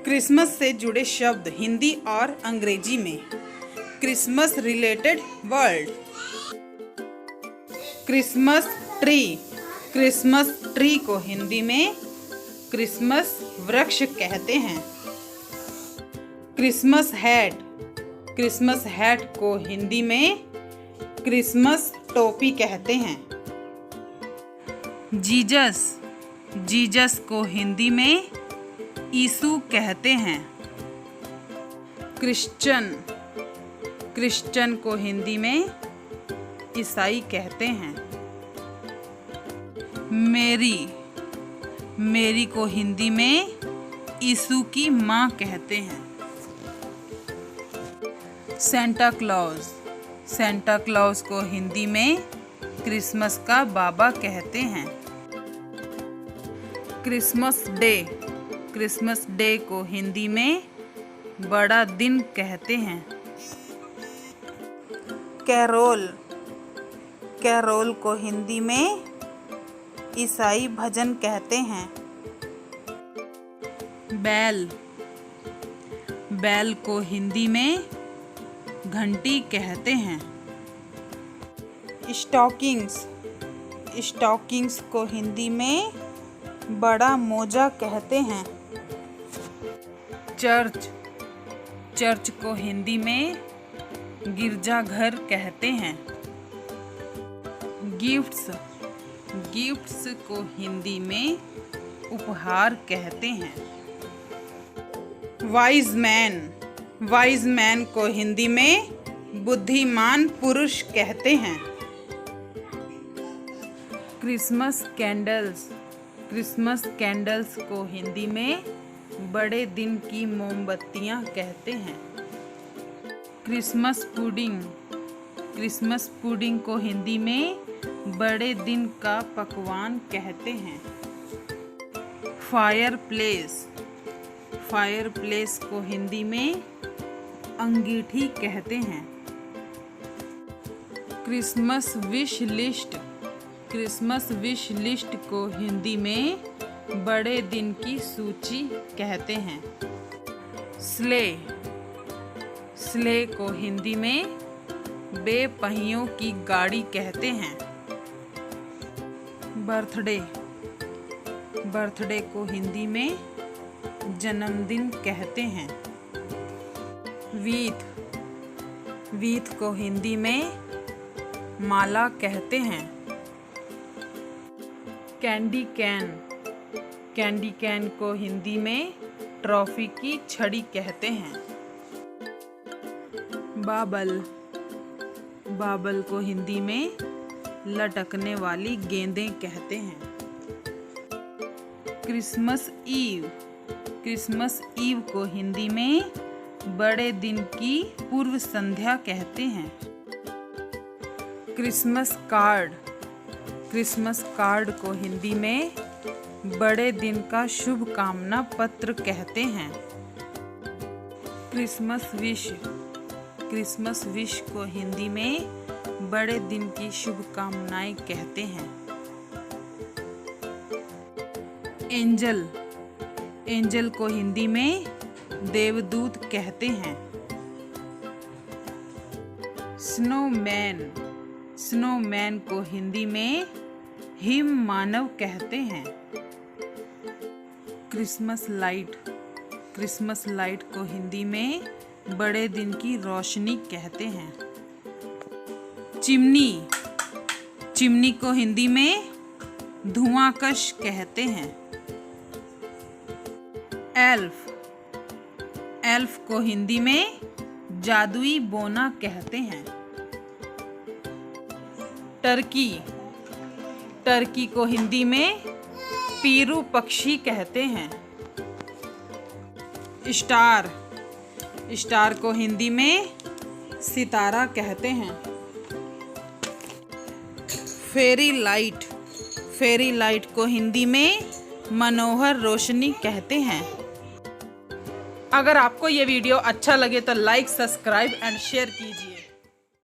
Christmas से जुड़े शब्द हिंदी और अंग्रेजी में। Christmas related word. Christmas tree. Christmas tree को हिंदी में क्रिसमस वृक्ष कहते हैं। Christmas hat. क्रिसमस हैट को हिंदी में क्रिसमस टोपी कहते हैं। जीजस। जीजस को हिंदी में यीशु कहते हैं। क्रिश्चियन। क्रिश्चियन को हिंदी में ईसाई कहते हैं। मेरी। मेरी को हिंदी में यीशु की माँ कहते हैं। Santa Claus. सेंटा क्लॉज को हिंदी में क्रिसमस का बाबा कहते हैं। Christmas day. क्रिसमस डे को हिंदी में बड़ा दिन कहते हैं। कैरोल। कैरोल को हिंदी में ईसाई भजन कहते हैं। बैल। बैल को हिंदी में घंटी कहते हैं। स्टॉकिंग्स। स्टॉकिंग्स को हिंदी में बड़ा मोजा कहते हैं। चर्च। चर्च को हिंदी में गिरजाघर कहते हैं। गिफ्ट्स। गिफ्ट्स को हिंदी में उपहार कहते हैं। Wise man. वाइज मैन को हिंदी में बुद्धिमान पुरुष कहते हैं। Christmas candles. क्रिसमस कैंडल्स को हिंदी में बड़े दिन की मोमबत्तियां कहते हैं। Christmas pudding. क्रिसमस पुडिंग को हिंदी में बड़े दिन का पकवान कहते हैं। Fire place. फायर प्लेस को हिंदी में अंगीठी कहते हैं। Christmas wish list. Christmas wish list को हिंदी में बड़े दिन की सूची कहते हैं। स्ले। स्ले को हिंदी में बेपहियों की गाड़ी कहते हैं। बर्थडे। बर्थडे को हिंदी में जन्मदिन कहते हैं। वीथ। वीथ को हिंदी में माला कहते हैं। Candy can. कैंडी कैन को हिंदी में ट्रॉफी की छड़ी कहते हैं। बाबल। बाबल को हिंदी में लटकने वाली गेंदें कहते हैं। Christmas ewe. क्रिसमस ईव को हिंदी में बड़े दिन की पूर्व संध्या कहते हैं। Christmas card. क्रिसमस कार्ड को हिंदी में बड़े दिन का शुभ कामना पत्र कहते हैं। Christmas wish. क्रिसमस विश को हिंदी में बड़े दिन की शुभकामनाएं कहते हैं। एंजल। एंजल को हिंदी में देवदूत कहते हैं। स्नोमैन। स्नोमैन को हिंदी में हिम मानव कहते हैं। Christmas light. क्रिसमस लाइट को हिंदी में बड़े दिन की रोशनी कहते हैं। चिमनी। चिमनी को हिंदी में धुआंकश कहते हैं। एल्फ। एल्फ को हिंदी में जादुई बोना कहते हैं। टर्की। टर्की को हिंदी में पीरू पक्षी कहते हैं। स्टार। स्टार को हिंदी में सितारा कहते हैं। Fairy light. फेरी लाइट को हिंदी में मनोहर रोशनी कहते हैं। अगर आपको ये वीडियो अच्छा लगे तो लाइक, सब्सक्राइब एंड शेयर कीजिए।